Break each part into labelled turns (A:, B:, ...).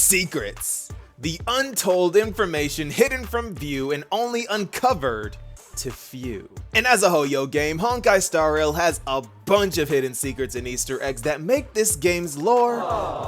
A: Secrets. The untold information hidden from view and only uncovered to few. And as a Hoyo game, Honkai Star Rail has a bunch of hidden secrets and Easter eggs that make this game's lore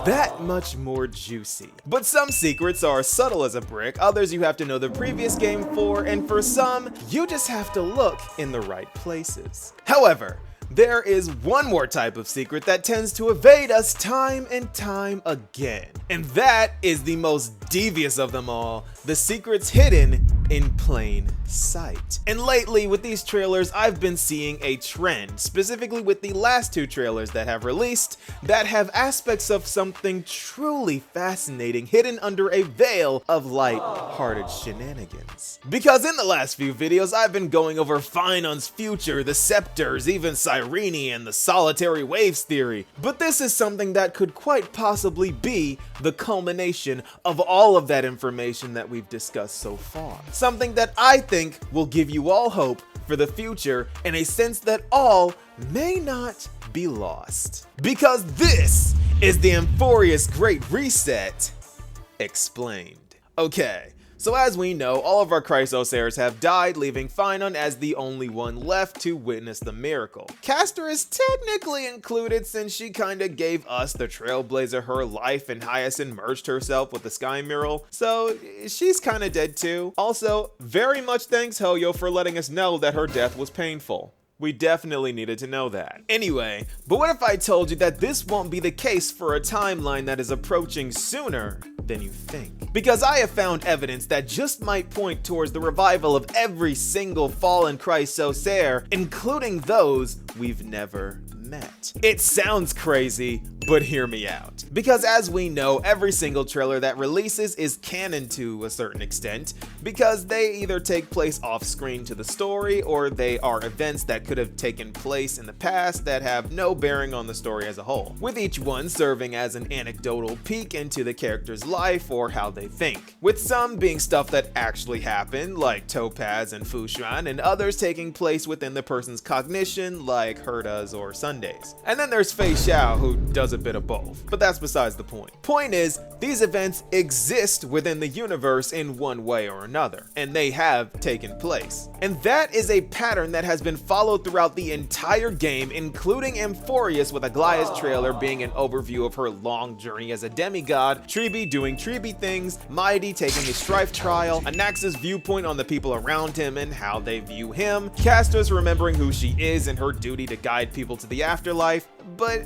A: that much more juicy. But some secrets are subtle as a brick, others you have to know the previous game for, and for some, you just have to look in the right places. However, there is one more type of secret that tends to evade us time and time again. And that is the most devious of them all, the secrets hidden in plain sight. And lately with these trailers, I've been seeing a trend, specifically with the last two trailers that have released, that have aspects of something truly fascinating hidden under a veil of light-hearted shenanigans. Because in the last few videos, I've been going over Finon's future, the scepters, even Cyrene, and the solitary waves theory. But this is something that could quite possibly be the culmination of all of that information that we've discussed so far. Something that I think will give you all hope for the future in a sense that all may not be lost. Because this is the Euphorious Great Reset Explained. Okay. So as we know, all of our CHRYSOS heirs have died, leaving Finon as the only one left to witness the miracle. Castor is technically included since she kinda gave us the trailblazer her life and Hyacinth merged herself with the Sky Mural, so she's kinda dead too. Also, very much thanks Hoyo for letting us know that her death was painful. We definitely needed to know that. Anyway, but what if I told you that this won't be the case for a timeline that is approaching sooner than you think? Because I have found evidence that just might point towards the revival of every single fallen CHRYSOS heir, including those we've never met. It sounds crazy, but hear me out. Because as we know, every single trailer that releases is canon to a certain extent, because they either take place off screen to the story, or they are events that could have taken place in the past that have no bearing on the story as a whole, with each one serving as an anecdotal peek into the character's life or how they think, with some being stuff that actually happened, like Topaz and Fushan, and others taking place within the person's cognition, like Herta's or Sunday's. And then there's Fei Xiao, who does a bit of both, but that's besides the point. Point is, these events exist within the universe in one way or another, and they have taken place. And that is a pattern that has been followed throughout the entire game, including Euphorious, with Aglaya's trailer being an overview of her long journey as a demigod, Tribi doing Tribi things, Mighty taking a strife trial, Anax's viewpoint on the people around him and how they view him, Castor's remembering who she is and her duty to guide people to the afterlife, but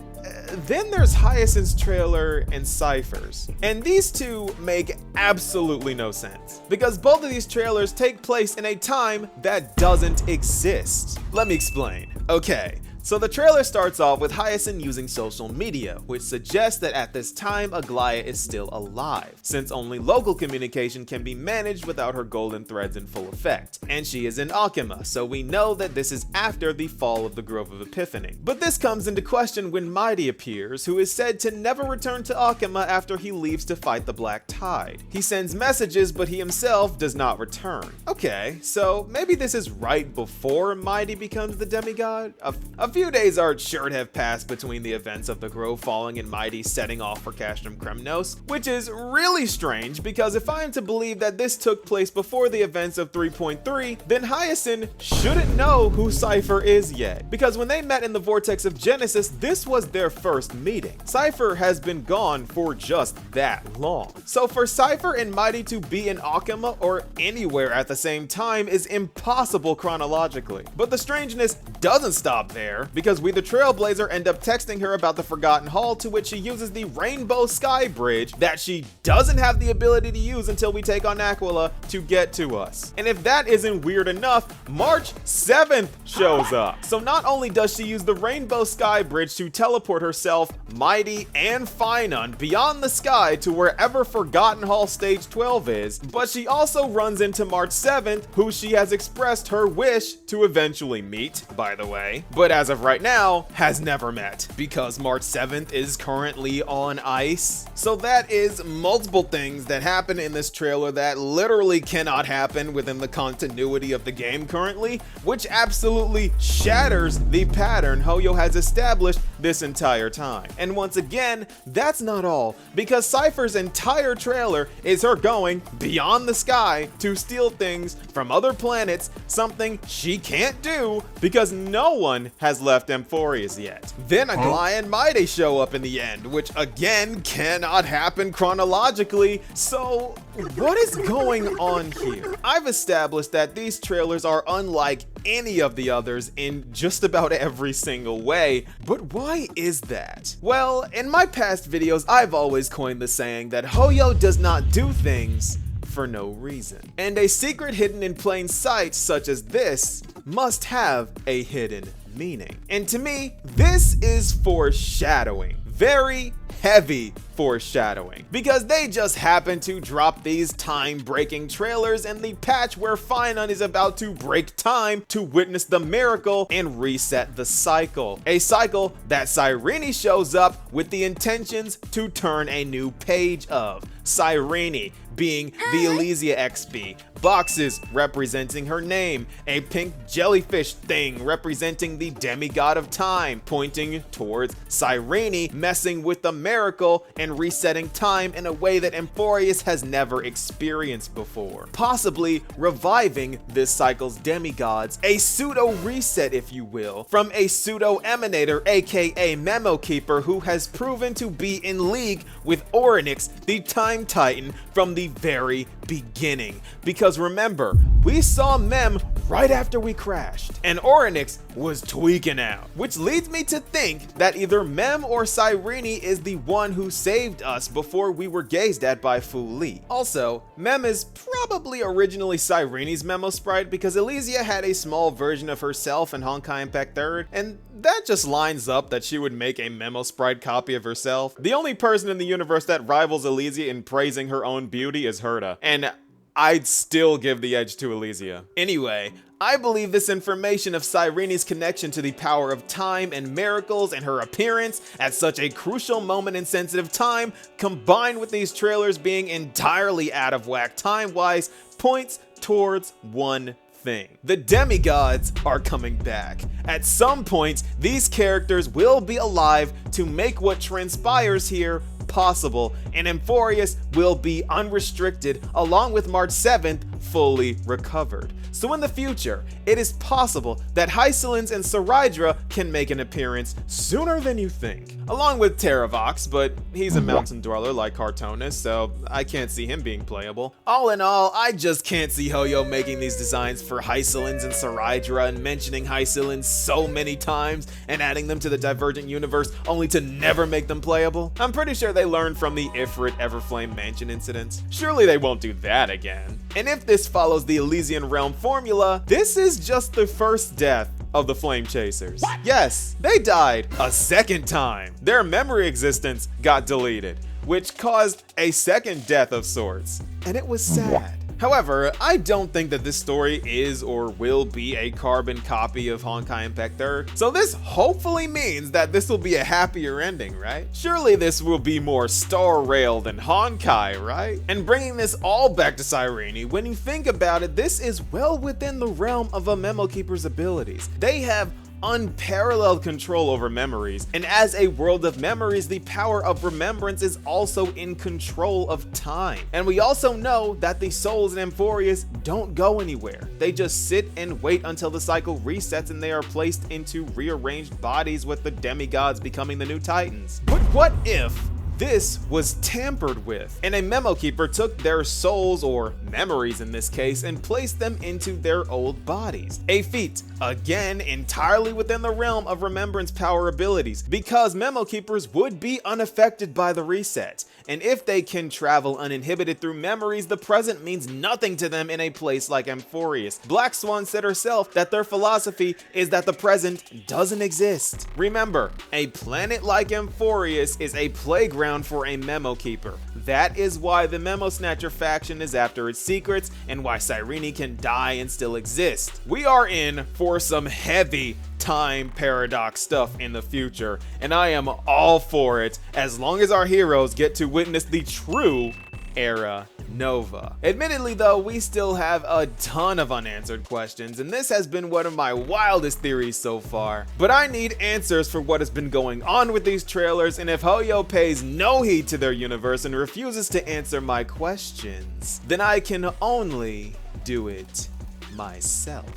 A: then there's Hyacinth's trailer and Cypher's. And these two make absolutely no sense, because both of these trailers take place in a time that doesn't exist. Let me explain. Okay. So the trailer starts off with Hyacinth using social media, which suggests that at this time Aglaya is still alive, since only local communication can be managed without her golden threads in full effect. And she is in Akima, so we know that this is after the fall of the Grove of Epiphany. But this comes into question when Mighty appears, who is said to never return to Akima after he leaves to fight the Black Tide. He sends messages, but he himself does not return. Okay, so maybe this is right before Mighty becomes the demigod? A few days are sure to have passed between the events of the Grove falling and Mighty setting off for Castrum Kremnos, which is really strange because if I am to believe that this took place before the events of 3.3, then Hyacinth shouldn't know who Cypher is yet, because when they met in the Vortex of Genesis, this was their first meeting. Cypher has been gone for just that long. So for Cypher and Mighty to be in Akima or anywhere at the same time is impossible chronologically. But the strangeness doesn't stop there, because we the Trailblazer end up texting her about the Forgotten Hall, to which she uses the Rainbow Sky Bridge that she doesn't have the ability to use until we take on Aquila to get to us. And if that isn't weird enough, March 7th shows up. So not only does she use the Rainbow Sky Bridge to teleport herself, Mighty, and Finon beyond the sky to wherever Forgotten Hall Stage 12 is, but she also runs into March 7th, who she has expressed her wish to eventually meet, by the way, but as of right now, has never met, because March 7th is currently on ice. So that is multiple things that happen in this trailer that literally cannot happen within the continuity of the game currently, which absolutely shatters the pattern Hoyo has established this entire time. And once again, that's not all, because Cypher's entire trailer is her going beyond the sky to steal things from other planets, something she can't do because no one has left Amphorius yet. Then Aglaia and Maide show up in the end, which again cannot happen chronologically, so what is going on here? I've established that these trailers are unlike any of the others in just about every single way, but why is that? Well, in my past videos, I've always coined the saying that Hoyo does not do things for no reason. And a secret hidden in plain sight such as this must have a hidden meaning. And to me, this is foreshadowing. Very heavy foreshadowing, because they just happen to drop these time-breaking trailers in the patch where Finun is about to break time to witness the miracle and reset the cycle. A cycle that Cyrene shows up with the intentions to turn a new page of. Cyrene being the Elysia XP, boxes representing her name, a pink jellyfish thing representing the demigod of time, pointing towards Cyrene messing with the miracle and resetting time in a way that Amphorius has never experienced before, possibly reviving this cycle's demigods, a pseudo reset if you will, from a pseudo emanator aka Memokeeper who has proven to be in league with Orynyx, the Time Titan, from the very beginning. Because remember, we saw Mem right after we crashed, and Orynyx was tweaking out, which leads me to think that either Mem or Cyrene is the one who saved us before we were gazed at by Fu Li. Also, Mem is probably originally Cyrene's Memo Sprite because Elysia had a small version of herself in Honkai Impact 3rd, and that just lines up that she would make a Memo Sprite copy of herself. The only person in the universe that rivals Elysia in praising her own beauty is Herta, and I'd still give the edge to Elysia. Anyway, I believe this information of Cyrene's connection to the power of time and miracles and her appearance at such a crucial moment in sensitive time, combined with these trailers being entirely out of whack time-wise, points towards one thing. The demigods are coming back. At some point, these characters will be alive to make what transpires here possible, and Amphorius will be unrestricted along with March 7th fully recovered. So in the future, it is possible that Hysolins and Sarydra can make an appearance sooner than you think, along with Terravox, but he's a mountain dweller like Cartonis, so I can't see him being playable. All in all, I just can't see Hoyo making these designs for Hysolins and Sarydra and mentioning Hysolins so many times and adding them to the Divergent universe only to never make them playable. I'm pretty sure they learned from the Ifrit Everflame Mansion incident. Surely they won't do that again. And if this follows the Elysian Realm formula, this is just the first death of the Flame Chasers. What? Yes, they died a second time. Their memory existence got deleted, which caused a second death of sorts, and it was sad. However, I don't think that this story is or will be a carbon copy of Honkai Impact 3rd, so this hopefully means that this will be a happier ending, right? Surely this will be more Star Rail than Honkai, right? And bringing this all back to Cyrene, when you think about it, this is well within the realm of a Memokeeper's abilities. They have unparalleled control over memories, and as a world of memories, the power of remembrance is also in control of time. And we also know that the souls in Amphorius don't go anywhere. They just sit and wait until the cycle resets and they are placed into rearranged bodies with the demigods becoming the new titans. But what if this was tampered with, and a Memokeeper took their souls, or memories in this case, and placed them into their old bodies? A feat, again, entirely within the realm of remembrance power abilities, because Memokeepers would be unaffected by the reset, and if they can travel uninhibited through memories, the present means nothing to them in a place like Amphorius. Black Swan said herself that their philosophy is that the present doesn't exist. Remember, a planet like Amphorius is a playground for a Memokeeper. That is why the Memo Snatcher faction is after its secrets and why Cyrene can die and still exist. We are in for some heavy time paradox stuff in the future, and I am all for it as long as our heroes get to witness the true Era Nova. Admittedly though, we still have a ton of unanswered questions, and this has been one of my wildest theories so far. But I need answers for what has been going on with these trailers, and if Hoyo pays no heed to their universe and refuses to answer my questions, then I can only do it myself.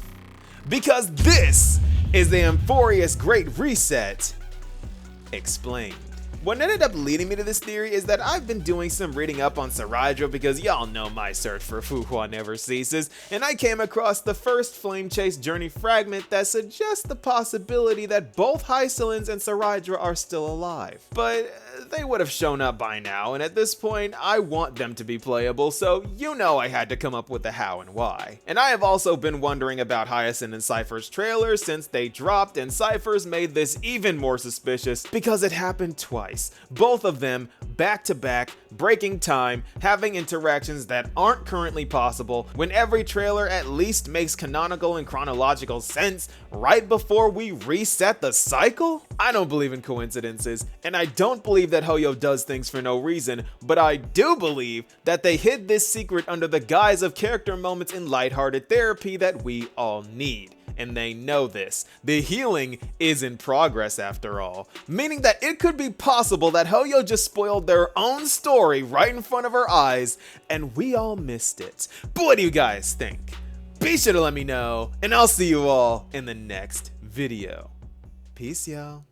A: Because this is the Amphorius Great Reset Explained. What ended up leading me to this theory is that I've been doing some reading up on CHRYSOS because y'all know my search for Fuhua never ceases, and I came across the first Flame Chase Journey fragment that suggests the possibility that both Hysolins and CHRYSOS are still alive. But they would have shown up by now, and at this point, I want them to be playable, so you know I had to come up with the how and why. And I have also been wondering about Hyacinth and Cypher's trailers since they dropped, and Cypher's made this even more suspicious because it happened twice. Both of them back to back, breaking time, having interactions that aren't currently possible, when every trailer at least makes canonical and chronological sense right before we reset the cycle? I don't believe in coincidences, and I don't believe that Hoyo does things for no reason, but I do believe that they hid this secret under the guise of character moments in lighthearted therapy that we all need. And they know this. The healing is in progress after all, meaning that it could be possible that Hoyo just spoiled their own story right in front of our eyes and we all missed it. But what do you guys think? Be sure to let me know, and I'll see you all in the next video. Peace, y'all.